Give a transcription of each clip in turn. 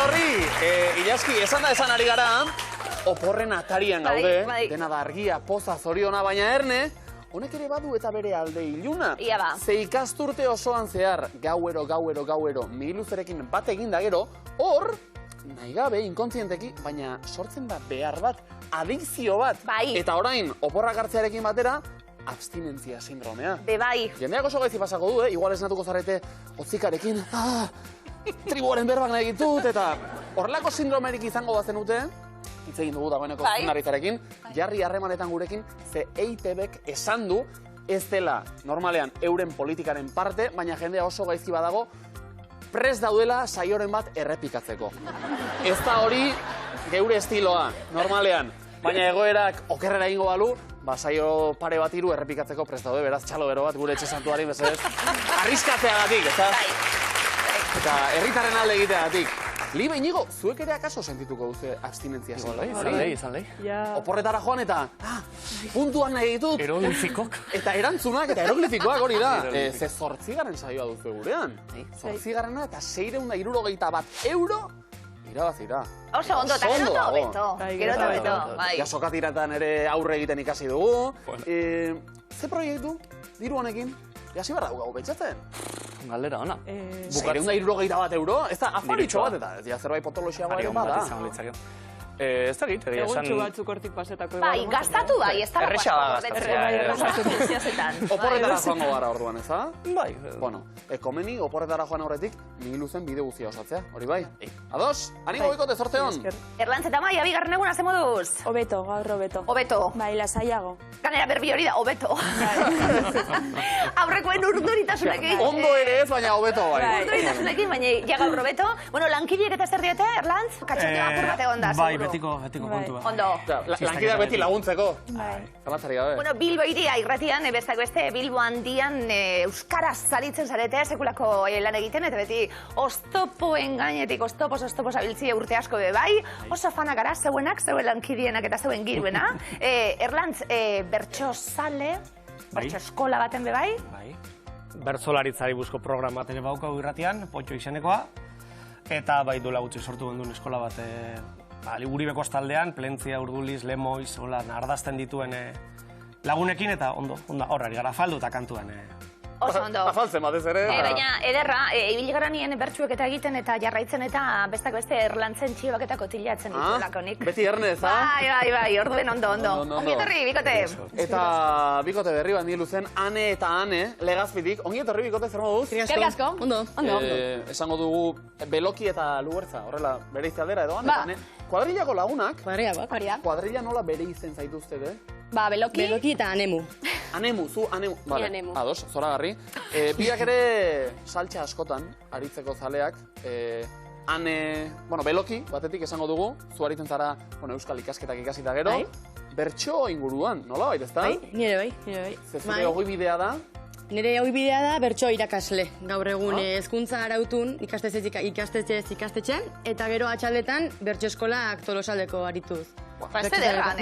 etorri! Ilaski, esan ari gara, oporren atarian gaude, dena da argia, poza, zoriona, baina Erne, honek ere badu eta bere alde iluna. Ia ba. Ze ikasturte osoan zehar, gauero, migiluzerekin bat egin da gero, hor, nahi gabe, inkontzienteki, baina sortzen da behar bat, adikzio bat. Bai. Eta orain, oporrak hartzearekin batera, abstinentzia sindromea. Bai. Jendeak oso gaizki pasako du, igual esnatuko zarete hotzikarekin, tribuaren berbak nahi ditut, eta horrelako sindromerik izango bazen dute, hitz egin dugu dagoeneko zuzendaritzarekin, jarri harremanetan gurekin, ze EITBek esan du, ez dela normalean euren politikaren parte, baina jendea oso gaizki badago, prest daudela saioren bat errepikatzeko. Ez da hori geure estiloa, normalean, baina egoerak okerrera egingo balu, saio pare bat hiru errepikatzeko prest daude, beraz txalo bero bat gure etxe santuari, mesedez, arriskatzeagatik, ez da? Eta herritarren alde egiteagatik. Libe, Inigo, zuek ere akaso sentituko duze abstinentzia sindromea? Izan lehi. Oporretara joan eta puntuak nahi ditut. Eroglifikok. Eta erantzunak eta eroglifikoak hori da. Ze 8. saioa duzu gurean. 8. eta 661 euro irabazira. Oso ondo, eta gero eta hobeto. Gero eta hobeto, bai. Ja sokatiratan ere aurre egiten ikasi dugu. Ze proiektu, diru honekin? Hasi barra dugu betxatzen? Galdera, ona. 661 euro? Ez da afaritxo bat eta zerbait potoloxiagoa ere bada. Ez da git, egia esan... Eguntxu batzuk hortik pasatako. Bai, gastatu bai, ez da Erresa da gastatzea. Oporretara joango gara orduan, ez da? Bai. Bueno, komeni oporretara joan horretik migiluzen bide guztia osatzea, hori bai? Ados, animo bikote zorte hon? Erlantz eta Maia, bigarren eguna ze moduz? Hobeto, gaur hobeto. Hobeto. Bai, lasaiago. Ganera berbi hori da, hobeto. Aurrekoen urduritasunekin. Ondo ere ez, baina hobeto bai. Urduritasunekin, baina ja gaur hobeto. Bueno, lankideak eta zer diete, Erlantz? Katxondia apur bat egon da, seguro. Betiko kontua. Ondo. Lankideak beti laguntzeko. Zalantzari gabe. Bueno, Bilbo iria irratian, bestak beste, Bilbo handian euskaraz zaritzen zarete, sekulako lan egiten, eta beti oztopoen gainetik, oztopos abiltzia urte asko be bai, oso fanak gara, zeuenak, zeuen lankidienak eta zeuen giruena. Erlantz, bertso zale, bertso eskola baten be bai? Bai. Bertsolaritzari buzko programa bat ere baukau irratian, Potxo izenekoa, eta bai duela gutxi sortu genduen eskola bat Liguribeko astaldean, Plentzia, Urduliz, Lemoiz, ardazten dituen lagunekin, eta ondo, horrari gara afaldu eta kantuan. Oso ondo. Afaltzen batez ere. Baina, ederra, ibili gara nien bertsuek eta egiten eta jarraitzen eta bestak beste Erlantzen txibak eta kotilatzen dituelako nik. Beti Erne, ez da? Bai, orduen ondo. Ongietorri, bikote. Eta bikote berri bat niluzen, Ane eta Ane, Legazpitik. Ongietorri, bikote, zer moduz? Eskerrik asko. Ondo. Esango dugu Beloki eta Lugertza, horrela, bere izaldera edo Ane eta Ane. Kuadrillako lagunak, kuadrilla nola bere izen zaituzte, Ba, Beloki eta Anemu. Anemu, zu Anemu. Vale, ados, zoragarri. Biak ere saltxa askotan, aritzeko zaleak. Beloki, batetik esango dugu, zu aritzen zara euskal ikasketak ikasita gero. Bertso inguruan, nola bait, ezta? Bai, nire bai. Zezure hogoi bidea da? Nire hogoi bidea da bertso irakasle. Gaur egun hezkuntza arautun ikastetxean, eta gero atxaldetan bertso eskolak Tolosaldeko arituz. Ez ederra,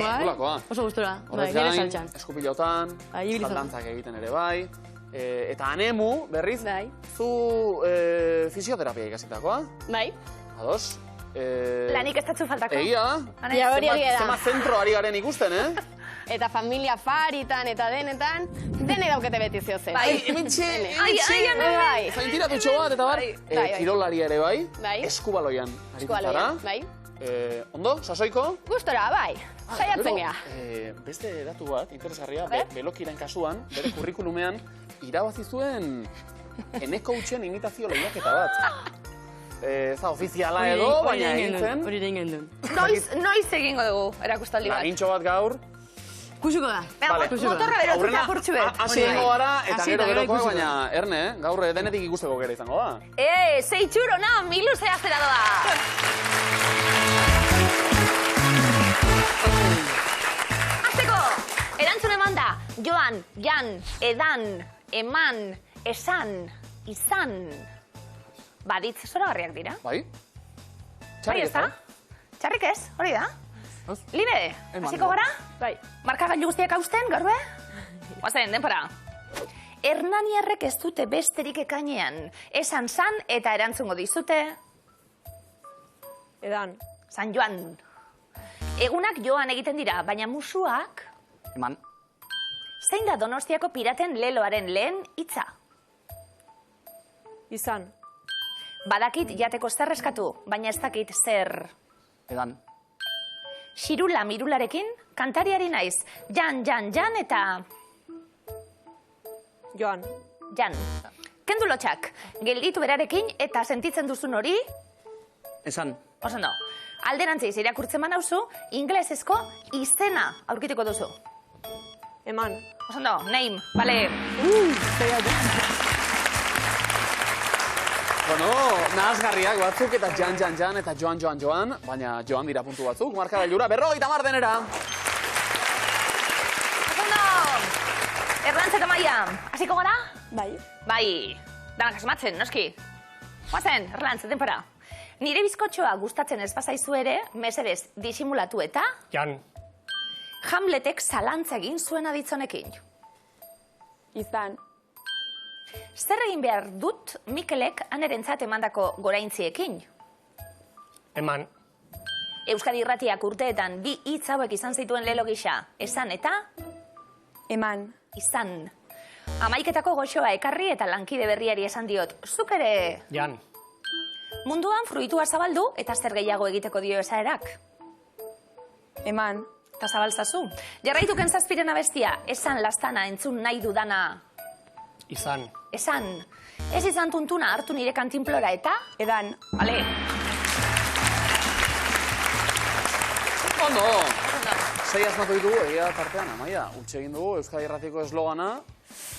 Oso gustora, nire saltxan. Eskupilotan, saldantzak egiten ere bai. Eta Anemu, berriz, zu fisioterapia ikasitakoa? Bai. Ados? Lanik ez datzu faltako. Egia da? Zema zentro ari garen ikusten, Eta familia faritan eta denetan, dene daukete beti zioze. Bai, emitxe, zaintiratutxo bat, eta bar, kirolari ere bai, eskubaloian aritzen zara. Bai. Ondo, sasoiko? Gustora, bai. Saiatzen gea. Beste datu bat, interesgarria, Belokiren kasuan, bere kurrikulumean, irabazi zuen eneko utxen imitazio lehiaketa bat. Ez da ofiziala edo, baina egin zen. Hori egin duen. Noiz egingo dugu, erakustaldi bat. Lagintxo bat gaur. Kusuko da. Motorra berotuta purtsu bet. Hasi egingo gara, eta gerokoa, baina Erne, gaur denetik ikusteko gera izango da. Zei txuro, milu zea zera doa. Azteko, erantzun eman da, joan, jan, edan, eman, esan, izan. Baditz zoragarriak dira. Bai? Bai, ez da? Txarrik ez, hori da? Libe, hasiko gara? Bai. Markagailu guztiak hausten, garbe? Guazen, denpora. Hernaniarrek ez dute besterik ekainean. Esan san eta erantzungo dizute. Edan. San Joan. Egunak joan egiten dira, baina musuak... Eman. Zein da Donostiako piraten leloaren lehen hitza? Izan. Badakit jateko zer eskatu, baina ez dakit zer... Edan. Xirula mirularekin, kantariari naiz. Jan, jan, jan eta... Joan. Jan. Kendu lotxak, gelditu berarekin eta sentitzen duzun hori... Esan. Oso no. Alderantziz irakurtzen manauzu, inglesezko izena aurkituko duzu. Eman. Oso no, name, bale. Bueno, nahazgarriak batzuk eta jan, jan, jan eta joan, joan, joan, baina joan dira puntu batzuk, markagailura, 50 denera. Oso no. Erlantz eta Maia, hasiko gara? Bai. Bai, danak asmatzen, noski. Guazen, Erlantz, denpora. Nire bizkotxoa gustatzen ez bazaizu ere, mesedez disimulatu eta... Jan. Hamletek zalantza egin zuen aditzonekin. Izan. Zer egin behar dut Mikelek anerentzat emandako goraintziekin? Eman. Euskadi Irratiak urteetan bi hitz hauek izan zituen lelo gisa. Esan eta... Eman. Izan. Amaiketako goxoa ekarri eta lankide berriari esan diot. Zuk ere... Jan. Munduan fruitua zabaldu eta zer gehiago egiteko dio esaerak. Eman. Eta zabaltzazu. Jarraituken zazpiren abestia, esan lastana entzun nahi dudana. Izan. Esan. Ez izan tuntuna hartu nire kantinplora eta... Edan. Bale. Ondo! Sei asmatu ditugu, egia tartean, Amaia. Utxe egin dugu Euskadi Irratiko eslogana,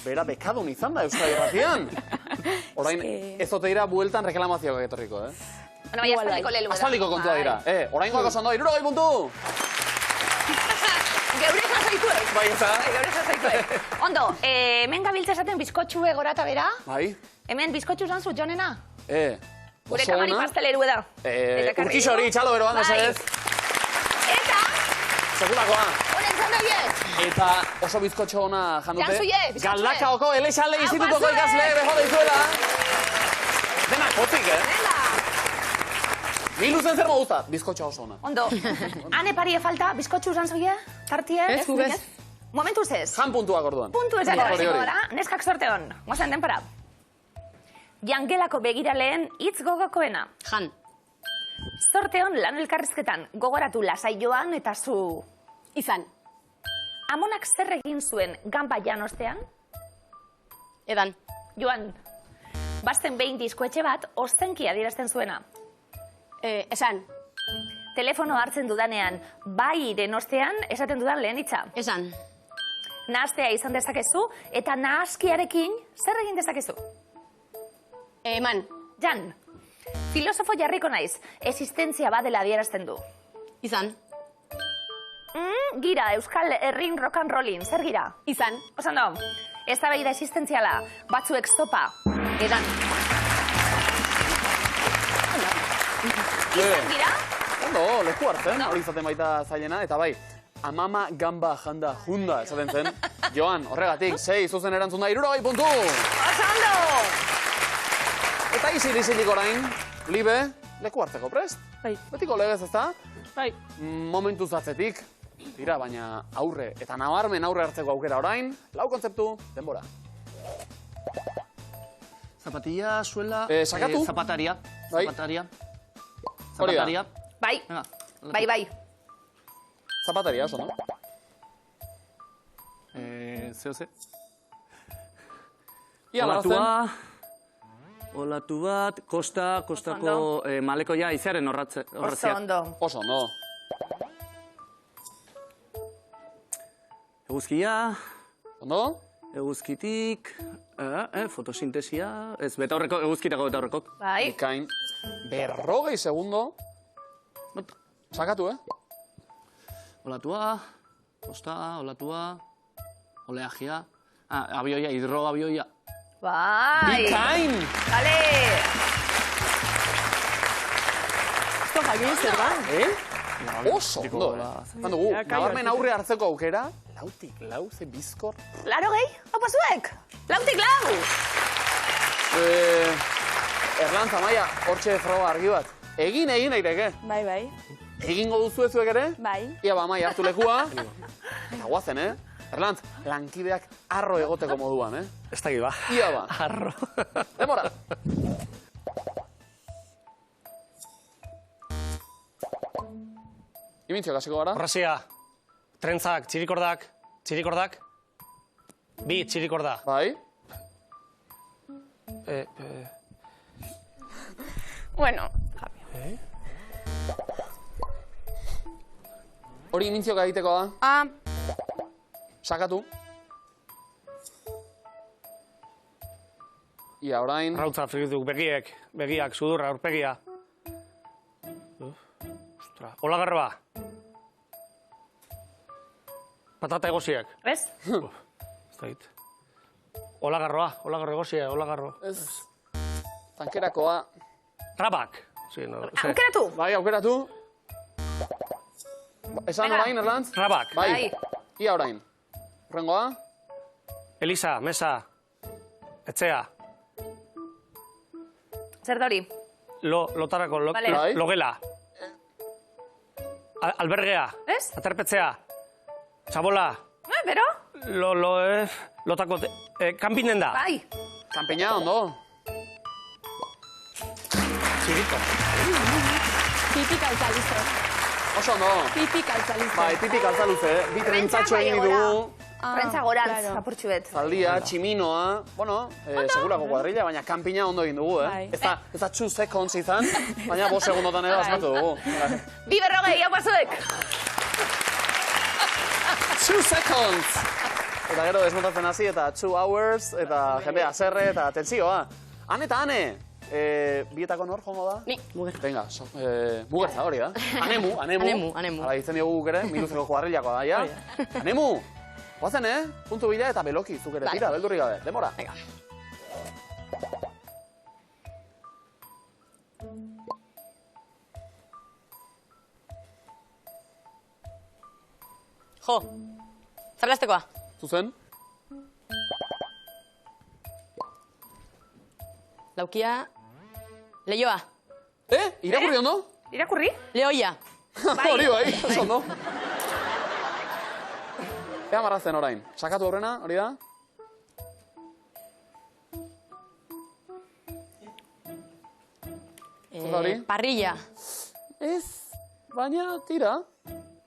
bera bekadun izan da Euskadi Irratian. Orain, ez ote dira bueltan reklamazioak etorriko, Bueno, baina aspaldiko lelu da. Aspaldiko kontua dira. Oraingoak oso ondo, 60 puntu! Geure jasaituek. Bai, eta? Geure jasaituek. Ondo, hemen gabiltza esaten bizkotxue gorata bera. Bai. Hemen bizkotxu zanzu, Jonena. Gure Oso kamari ona. pasteleru da. Urkix hori, txalo beroan, mesedez. Eta, Sekulakoa. honen zan behiet. Eta oso bizkotxo ona jandute. Jantzuie, bizkotxue. Galdakaoko Elexalde Hau Institutoko pasue. ikasle beho deizuela. Dena, potzik, Venga. Ni luzen zer moduta, bizkotxa oso ona. Ondo, ane parie falta, bizkotxu zanzuie, tartie. Ez, guk ez. Momentuz ez. Jan puntuak orduan. Puntu ez dago, Hori, hori. gara, neskak sorte hon. Gozen denpora. Jangelako begiraleen hitz gogokoena. Jan. Zorte hon lan elkarrizketan, gogoratu lasai joan eta zu... Izan. Amonak zer egin zuen ganba janostean? Edan. Joan, basten behin diskoetxe bat, ostenki adierazten zuena. Esan. Telefono hartzen dudanean, bai denostean, esaten dudan lehen hitza. Esan. Nahastea izan dezakezu, eta nahaskiarekin zer egin dezakezu? Eman. Jan, filosofo jarriko naiz, existentzia badela adierazten du. Izan. Gira, Euskal Herrin rock and rollin, zer gira? Izan. Osan do, ez da behida existentziala, batzuek stopa, edan. Izan gira? Ondo, leku hartzen, hori izaten baita zailena, eta bai, amama gamba janda junda esaten zen. Joan, horregatik, 6 zuzen erantzun da, 60 puntu! Osan do! Eta izilik orain, Libe, leku hartzeko prest? Bai. Betiko legez ez da? Bai. Momentuz atzetik, dira, baina aurre, eta nabarmen aurre hartzeko aukera orain, lau kontzeptu, denbora. Zapatilla, suela... sakatu? Zapataria. Bai. Zapataria. Hori da. Zapataria. Bai, Venga. bai. Zapataria, oso, no? Zeo ze. Ia marrazten. Olatu bat, kostako malekoia izaren Oso horratzea. ondo. Oso, no. Eguzkia, Ondo? eguzkitik, fotosintesia, ez, betaurreko, eguzkitako betaurrekok. Bai, Ikain. 40 segundo. Sakatu, Olatua, kosta, olatua, oleagia, abioia, hidroabioia. bai. Ikain! Vale. Esto jakin zer da? Oso, ondo, Zan dugu, Ja, kai nabarmen batetik. aurre hartzeko aukera, lautik lau, ze bizkor. Laro gehi, hau zuek. Lautik lau. Erlantza, Maia, hortxe froga argi bat. Egin daiteke. Bai. Egingo duzu zuek ere? Bai. Ia ba, Amai, hartu lekua. Eta guazen, Erlantz, lankideak arro egoteko moduan, Ez da ba. Ia ba. Arro. Demora. Imintzio, kasiko gara? Horrazia, trentzak, txirikordak. Bi, txirikorda. Bai. Bueno. Hori imintzio egiteko da. Sakatu. Ia, orain. Rautza frigituk, begiak, sudurra, aurpegia. Ostra, olagarroa. Patata egosiak. Ez? Ez da hit. Olagarro egosia, olagarro. Ez. Tankerakoa. Rabak. Aukeratu? Bai, aukeratu. Esan Venga. orain, Erlantz? Rabak. Bai. Ia orain. Horrengoa. Elisa, mesa. Etxea. Zer da hori? Lotarako, Vale. Bai. logela. Albergea. Ez? Aterpetzea. Txabola. Bero? Lotako, kanpinen da. Bai. Kanpeina, ondo. Txiriko. Pipi kaltzalize. Oso ondo. Pipi kaltzalize. Bai, tipik altzaluze, bi trentzatxo egin dugu. Prentza gorantz, claro. apurtxu bet. Zaldia, tximinoa, bueno, segurako kuadrilla, baina kanpina ondo egin dugu, Bai. Ez da 2 seconds izan, baina 5 segundotan edo asmatu dugu. Bi berrogei, hau pazuek! 2 seconds! Eta gero desmontatzen hasi, eta 2 hours, eta jendea zerre, eta tentzioa. Ane eta ane! Bietako nor jongo da? Ni, Muger. Venga, Mugerza hori da. Anemu. Anemu. Hala, ditzen diogu guk ere, minuzeko kuadrillakoa da, ja? Anemu! Guazen, Puntu bila eta beloki, zuk ere, tira, beldurri gabe. Demora. Venga. Jo, zablaztekoa. Zuzen? Laukia, leioa. Irakurri ondo? Irakurri? Leoia. Hori bai, oso ondo. Ea marrazen orain. Sakatu horrena, hori da? Zer hori? Parrilla. Ez, baina tira.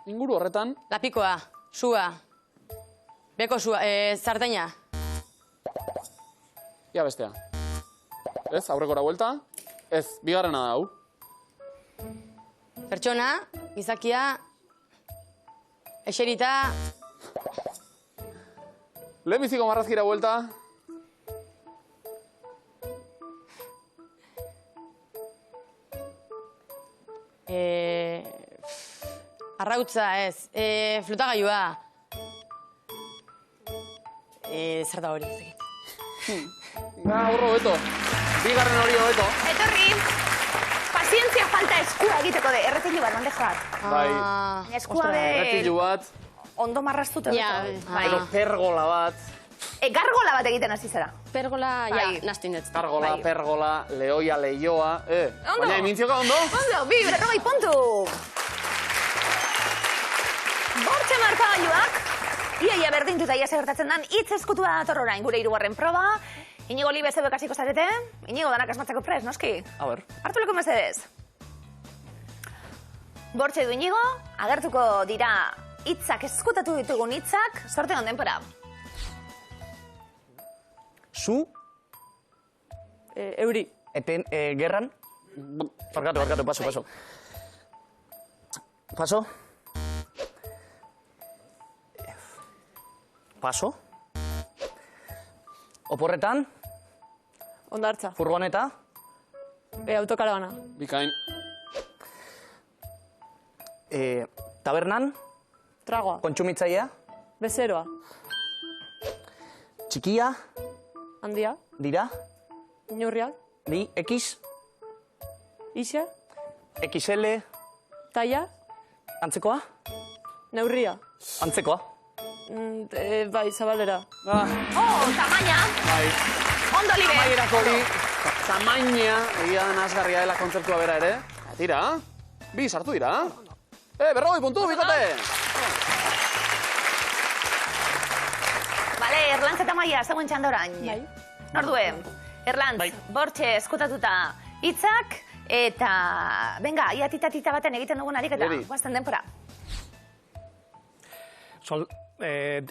Inguru horretan. Lapikoa, sua. Beko sua, sarteina. Ia bestea. Ez, aurrekora buelta. Ez, bigarrena da hau. Pertsona, gizakia, eserita, Lehenbiziko marrazkira buelta. arrautza ez, flotagailua. Zer da hori, ez dakit. Horro beto. Bigarren hori hobeto. Etorri, pazientzia falta eskua egiteko de, erretilu bat, bandeja bat. Bai, Eskua de, erretilu bat, ondo marraztute. Ja, bai. gero pergola bat, Gargola bat egiten hasi zara. Pergola, ja, Bai. nastin dut. kargola, Bai. pergola, lehoia, leioa, Ondo. baina emintzioka ondo? Ondo, bi, berrogei puntu. Bortxe markagailuak, iaia berdintuta ia gertatzen dan, hitz eskutua dator orain gure hirugarren proba. Inigo Libe zebe kasiko zarete, Inigo danak asmatzeko prest, noski? A ber. Hartu leko mesedez. Bortxe du Inigo, agertuko dira hitzak eskutatu ditugun hitzak, sorte onden pera. Zu, Euri. gerran. Barkatu, paso. Paso. Paso. Oporretan, Ondartza. furgoneta, Autokaravana. Bikain. tabernan, Tragoa. kontsumitzailea, Bezeroa. txikia, Handia. dira, Inurriak. bi, X, Ixa. XL, Taia. antzekoa, Neurria. antzekoa. Bai, zabalera. Oh, tamaina, Bai, ondo Libe. amaierako hori, tamaina, egia da nazgarria dela kontzertua bera ere. Tira. Bi sartu dira. Berrogei puntu, bikote. Bale, Erlantz eta Maia, zegoen txanda orain. Bai. Nordue, Erlantz, bortxe eskutatuta hitzak, eta, venga, ia tita baten egiten dugun ariketa, guazten denpora.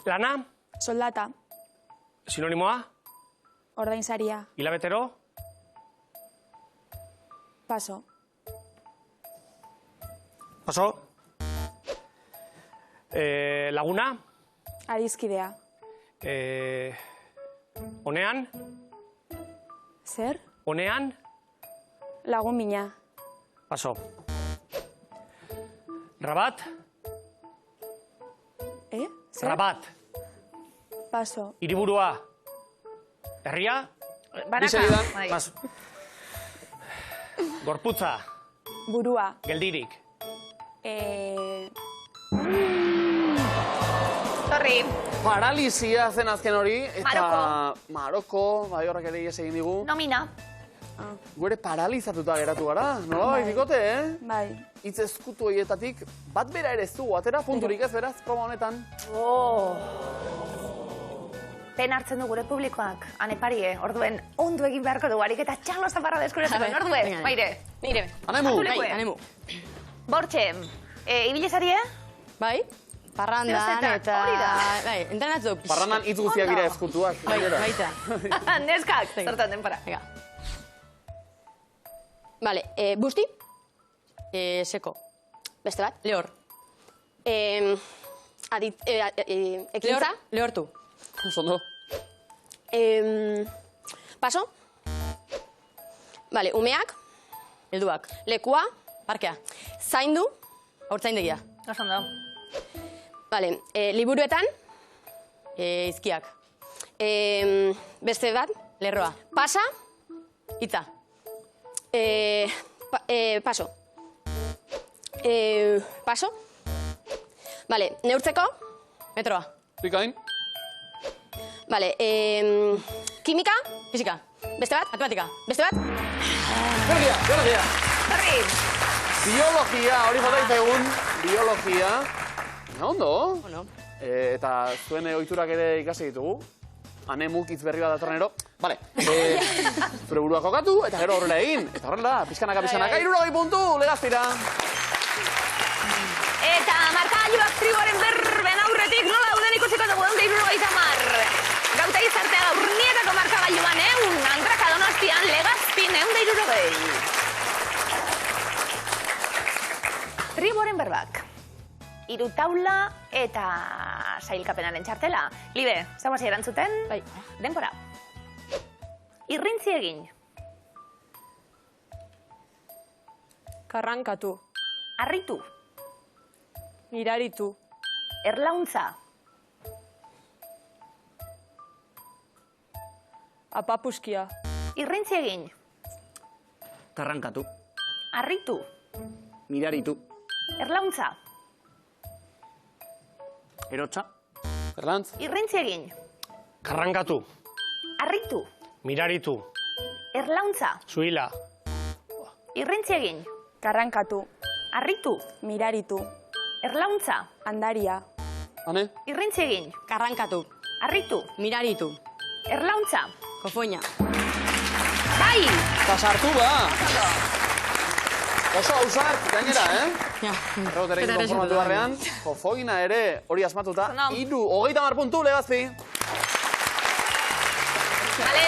Lana, Soldata, sinonimoa, ordainsaria, hilabetero, paso, paso, laguna, adiskidea, honean, zer? honean, Lagun mina, paso. Rabat, zer? Rabat, Paso, hiriburua, herria, Banaka. Bai. paso. Gorputza, burua, geldirik, Torri, Paralizia zen azken hori, eta Maroko. Maroko, bai horrek ere ies egin digu. nomina. Gure paralizatuta geratu gara, nola bai, bikote, bai, Hitz ezkutu horietatik, bat bera ere ez dugu, atera punturik ez beraz, proba honetan. Pen hartzen du gure publikoak, aneparie, orduen ondo egin beharko dugu, ariketa txalo zaparra deskuretzeko, Nordue, Maire. Nire. Anemu! Bai, Anemu. Bortxe, ibilizarie? Bai, parrandan Zeozetan, eta... hori da. Bai, entrenatzu. Parrandan hitz guztiak dira ezkutuak. Bai, gainera. baita. Neskak, zertan denpora. Venga. Vale, busti? Seko. Beste bat? Lehor. Ekintza? Lehortu. Zondo. Paso? Vale, umeak? Helduak. Lekua? Parkea. Zaindu? Hortzaindegia. Oso ondo. Vale, liburuetan? Izkiak. Beste bat? Lerroa. Pasa? Hitza. Paso. Paso? Vale, neurtzeko? Metroa. Bikain. Vale, kimika? Fisika. Beste bat? Matematika. Beste bat? Biologia. Torri, Biologia, hori jota egun. Biologia. Ondo. Bueno. Eta zuen ohiturak ere ikasi ditugu. Anemuk hitz berri bat datorren ero. Vale. Zure burua kokatu, eta gero horrela egin. Eta horrela, pizkanaka, 60 puntu, Legazpira. eta markagailuak triboren berben aurretik nola dauden ikusiko dugu 170. Gauta izartea gaurnietako markagailuan 100, Angraka Donostian, Legazpin 160. Triboren berbak. Hiru taula eta sailkapenaren txartela. Libe, zauaz erantzuten? Bai. Denpora. Irrintzi egin. Karrankatu. Arritu. Miraritu. Erlauntza. Apapuskia. Irrintzi egin. Karrankatu, Arritu. miraritu, Erlauntza. erotza, Erlantz. Irrintzi egin. karrankatu, Arritu. miraritu, Erlauntza. zuhila, Irrintzi egin. karrankatu, Arritu. miraritu, Erlauntza. andaria, Ane? Irrintzi egin. Karrankatu. Arritu. Miraritu. Erlauntza. Kofoina. Bai! Eta sartu ba! Oso hausart, gainera, Ja. Erroterekin Eta konformatu erresutu barrean, Kofoina ere hori asmatuta, Ondo. 30 puntu, Legazpi. Vale.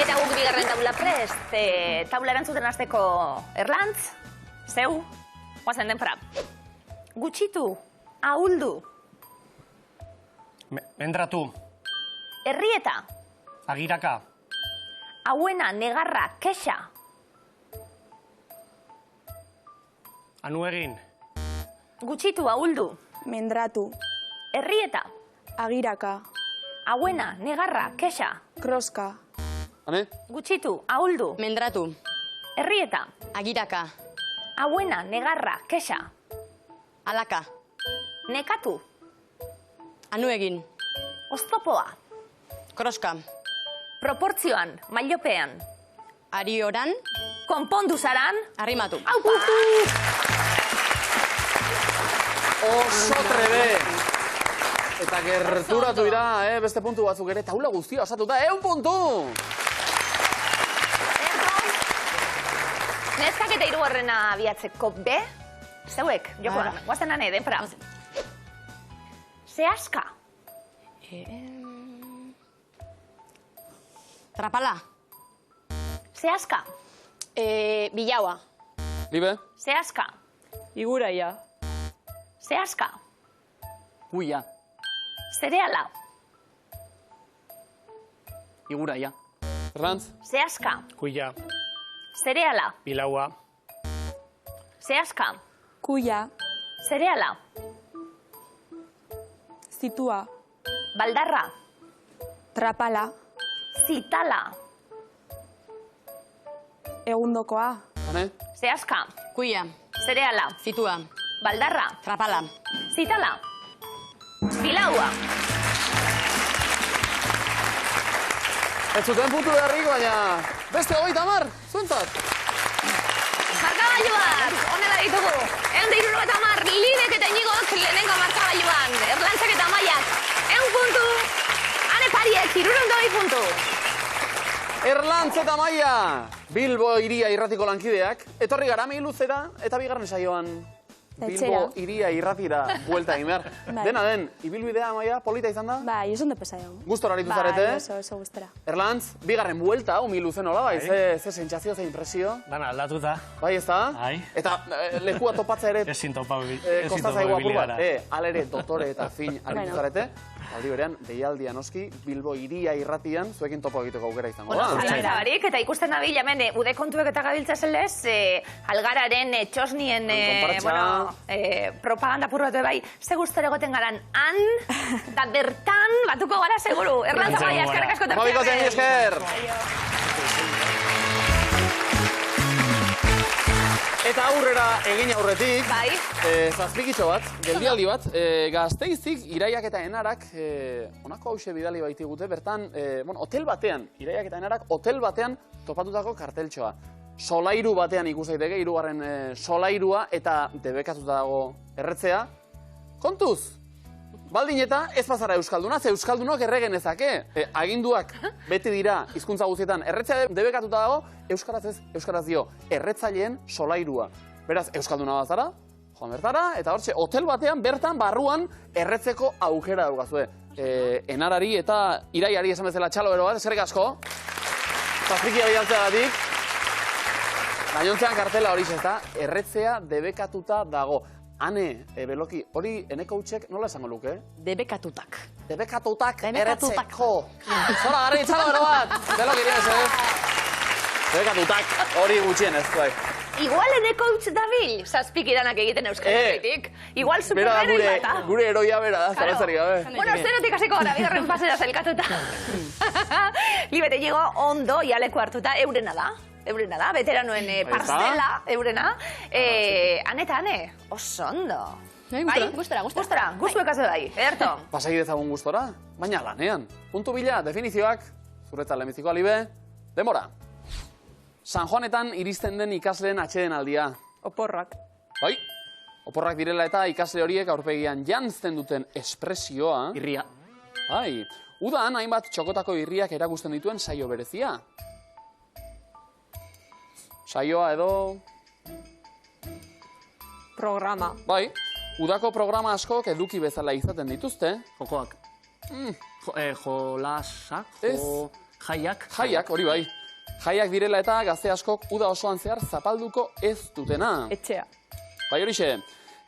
Eta guk bigarren taula prest. Taula erantzuten hasteko Erlantz, zeu, guazen denpora. Gutxitu, ahuldu, mendratu, herrieta, agiraka, hauena, negarra, kexa, anuegin, gutxitu, ahuldu, mendratu, herrieta, agiraka, hauena, negarra, kexa, kroska, Ane? gutxitu, ahuldu, Mendratu. herrieta, Agiraka. hauena, negarra, kexa, Alaka. nekatu, Anuegin. oztopoa, Kroska. proportzioan, mailopean, Arioran. konpondu zaran. Arrimatu. Aupa! Oso trebe! Eta gerturatu dira, beste puntu batzuk ere, taula guztia osatuta, 1 puntu! Neskak eta hirugarrena abiatzeko be, zeuek, joko, guazen ane, denpora. Zehaska. Trapala. Zehaska. Bilaua. Libe? Zehaska. Iguraia. Zehaska. Kuia. Zereala. Iguraia. Erlantz? Zehaska. Kuia, Zereala. bilaua, Zehaska. Kuia. Zereala. Zitua. Baldarra. Trapala. Zitala. Egundokoa. Hane? Zehaska. Kuia. Zereala. Zitua. Baldarra. Trapala. Zitala. Bilaua. Ez zuten puntu beharrik, baina beste 30, zuentzat. Markagailuak, honela ditugu. 170, Libek eta Inigok lehenengo markagailuan. Erlantzak eta Maiak, 1 puntu. Ane pariek, 62 puntu. Erlantz eta Maia, Bilbo Hiria irratiko lankideak, etorri gara luzera eta bigarren saioan. Bilbo Hiria irratira buelta egin behar. Dena den, ibilbidea, Maia, polita izan da? Bai, oso ondo pesa egon. Gustora aritu zarete? Bai, oso gustora. Erlantz, bigarren buelta, luze nola, bai, ze sentsazio, ze impresio. dana aldatuta. Bai, ez da? Bai. Eta lekua topatza ere Ezin topa kostazaigu apur bat. gara. Alere, doktore eta fin aritu zarete. Aldi berean, deialdia noski, Bilbo Hiria irratian, zuekin topo egiteko aukera izango da. Zalantza barik, eta ikusten dabil, hemen, ude kontuek eta gabiltza zelez, algararen txosnien, propaganda purrotu bai, ze gustora egoten garan han, da bertan, batuko gara seguru. Erlantza bai, eskerrik asko terziak. Mabikoten esker! Eta aurrera egin aurretik, Bai. zazpikitxo bat, geldialdi bat, Gazteizik, Iraiak eta Enarak, honako hause bidali baitigute, bertan, hotel batean, Iraiak eta Enarak, hotel batean topatutako karteltxoa. Solairu batean ikus daiteke, hirugarren solairua eta debekatuta dago erretzea. Kontuz, baldin eta ez bazara euskalduna, ze euskaldunok erre genezake. Aginduak beti dira hizkuntza guztietan erretzea debekatuta dago, euskaraz ez, euskaraz dio, erretzaileen solairua. Beraz, euskalduna bazara, joan bertara, eta hortxe, hotel batean, bertan, barruan, erretzeko aukera daukazue. Enarari eta Iraiari esan bezala txalo bero bat, eskerrik asko. Zazpikia bidaltzeagatik. Gainontzean kartela hori ez da, erretzea debekatuta dago. Hane, beloki, hori eneko utxek nola esango luke? Debekatutak. Debekatutak erretzeko. Zora, garri, txalo bero bat! Beloki iriaz, Debekatutak hori gutxien ez, bai. Igual eneko utz dabil, zazpik idanak egiten euskaritik. Igual superheroi bata. Gure eroia bera da, zaratzari gabe. Bueno, zerotik hasiko gara, bigarren pasera zelkatuta. Libete llego ondo, ialeko hartuta, eurena da, veteranoen parcela, eurena. Ane eta ane, oso ondo. Bai, gustora. Gustu ekaze bai, ederto. Pasai dezagun gustora, baina lanean. Puntu bila, definizioak, zuretzat lehenbizikoa Libe, demora. San Juanetan iristen den ikasleen atxeden aldia. Oporrak. Bai, oporrak direla eta ikasle horiek aurpegian jantzten duten espresioa. Irria. Bai, udan hainbat txokotako irriak erakusten dituen saio berezia. Saioa edo... Programa. Bai, udako programa askok eduki bezala izaten dituzte. Jokoak. Jolasak. Ez. Jaiak. Jaiak, hori bai. Jaiak direla eta gazte askok uda osoan zehar zapalduko ez dutena. Etxea. Bai horixe,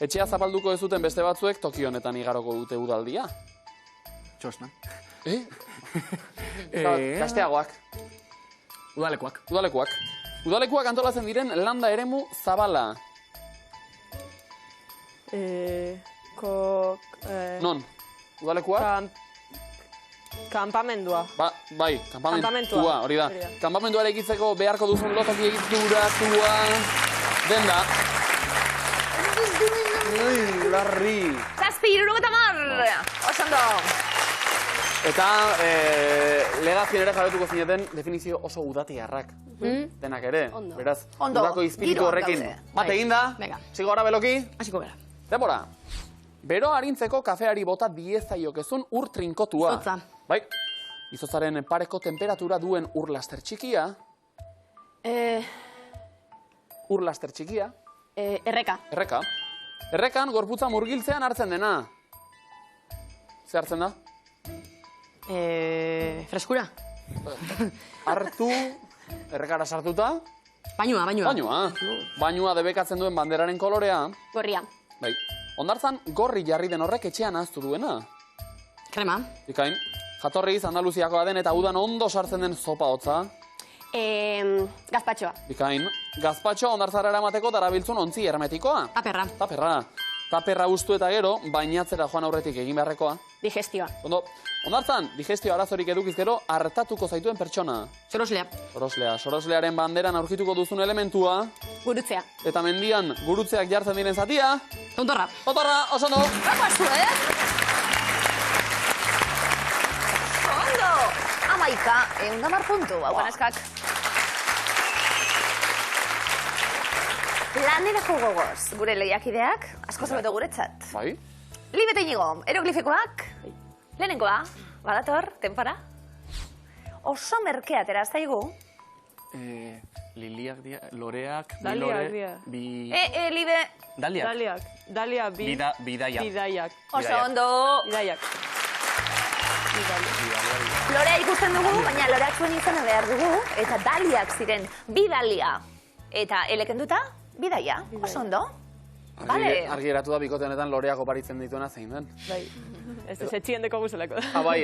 etxea zapalduko ez duten beste batzuek toki honetan igaroko dute udaldia. Txosna. Gazteagoak, Udalekoak. udalekuak. Udalekuak antolatzen diren landa eremu zabala. Non? Udalekuak? Kampamendua. Bai, kampamentua, hori da. Hori da. Kampamentua egitzeko beharko duzun lotoki egituratua den da. Larri. Zazpi, 70. Oso ondo. Eta legazien ere jabetuko zineten definizio oso udatiarrak. Denak ere, beraz, Ondo, udako izpiritu giroan horrekin. daude. Bat egin da, Venga. ziko gara beloki, Hasiko gara. denbora. Bero harintzeko kafeari bota diezaiok ur trinkotua. Izotza. Bai, izotzaren pareko temperatura duen ur laster txikia. Ur laster txikia. Erreka. Erreka. Errekan gorputza murgiltzean hartzen dena. Ze hartzen da? Freskura. Hartu, errekara sartuta, Bainua. bainua debekatzen duen banderaren kolorea. Gorria. Bai, ondartzan gorri jarri den horrek etxean ahaztu duena. Krema. Ikain, jatorriz Andaluziakoa den eta udan ondo sartzen den zopa hotza. Gazpatxoa. Bikain, gazpatxo ondartzara eramateko darabiltzun ontzi hermetikoa. Taperra. Taperra ustu eta gero, bainatzera joan aurretik egin beharrekoa. Digestioa. Ondo, ondartzan, digestio arazorik edukiz gero, hartatuko zaituen pertsona. Soroslea. Soroslearen banderan aurkituko duzun elementua, Gurutzea. eta mendian gurutzeak jartzen diren zatia. Tontorra. Otorra, oso ondo. Bagoazu, Ondo! Amaika, 110 puntu, hau ganezkak. Lanerako gogoz, gure lehiakideak, asko zabeto guretzat. Bai? Libete inigo, eroglifikoak, lehenengoa, badator, tenpara. Oso merkea atera zaigu. Liliak dira, loreak, Daliak dira. Libe, Daliak. Dalia bi. Bidaiak. Bidaiak. oso ondo. Bidaiak. Lorea ikusten dugu, baina loreak zuen izena behar dugu, eta daliak ziren, bidalia. Eta elekenduta, bidaia, oso ondo. Vale. Argi geratu da bikote honetan loreak oparitzen dituena zein den. Bai. Ez etxien deko guzelako. Bai,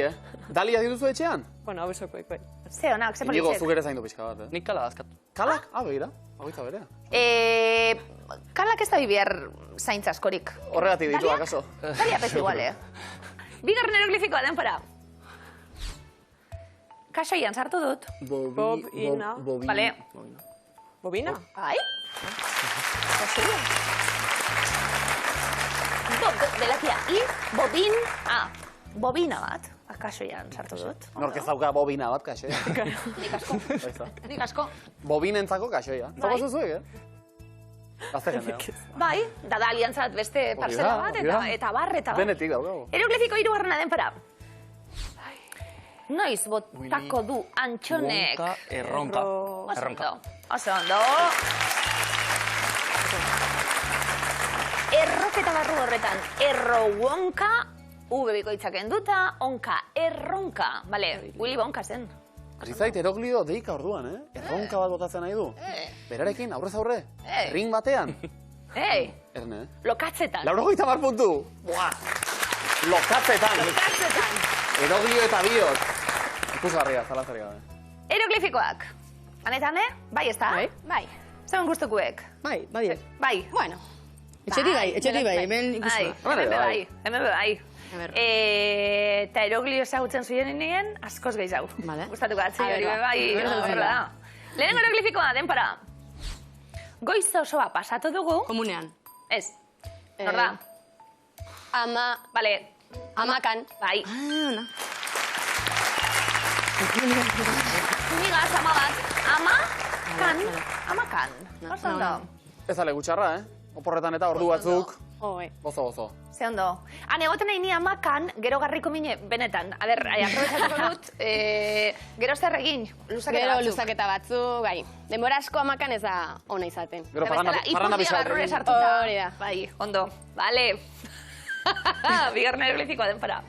Dalia dituzu etxean? Bueno, hau esokoek, bai. Ze honak, ze Inigo, politzek. zuk ere zaindu pixka bat, Nik kala dazkatu. Kalak? Begira, bagoitza berea. Kalak ez da bibiar zaintza askorik. Horregatik ditu, Daliak? akaso? Dalia pez igual, Bigarren eroglifikoa denpara. Kasoian sartu dut. Bobina. Vale. Bobina? Bai? Posible. Belakia, bobin, bobina bat. Kasoian sartu dut. Nork ez dauka bobina bat, kaxoia. Nik asko. Bobinentzako kaxoia. Bai. Zago zuzuek, Gazte jendea. Bai, da daliantzat beste parcela bat, eta bar, eta bar. Denetik daukago. Eroglifiko 3. denpara. Noiz botako du antxonek. Wonka, erronka. Oso ondo. Oso ondo. Erroketa barru horretan, erro-wonka, bikoitzak enduta, onka, erronka. Bale, Willy Wonka zen. Azizait, eroglio deika orduan, Erronka bat botatzen nahi du. Berarekin, aurrez aurre. Ring batean. Erne, Lokatzetan. 80 puntu. Buah! Lokatzetan. Eroglio eta biot. Ikusgarria, zalantzarik gabe. Eroglifikoak. Anetane? Bai, ez da? Bai. Zemen gustukuek? Bai, bai. Bai. Bueno. Etxetik bai, hemen ikusua. Hemen bai. Eta eroglio ezagutzen zuien nien, askoz gehiago. Vale. Gustatuko atzi hori Bai. bai. Horrela da. Lehenengo eroglifikoa, denpara. Goiz osoa pasatu dugu. Komunean. Ez. Nor da? Bale. Amakan. Bai. Ona. Migaz, ama bat. Amakan. Oso ondo. Ez ale gutxarra, Oporretan eta ordu batzuk. Gozo. Ze ondo. Han egoten nahi ni amakan, gero garriko mine, benetan. Aber, aprobetxatuko dut, gero zer egin, luzaketa Gero batzuk. luzaketa batzuk, bai. Denbora asko amakan ez da ona izaten. Gero parranda Ipurdia pixat. barrure sartuta. Hori da. Bai, ondo. Vale. Bigarren eroglifikoa denpara.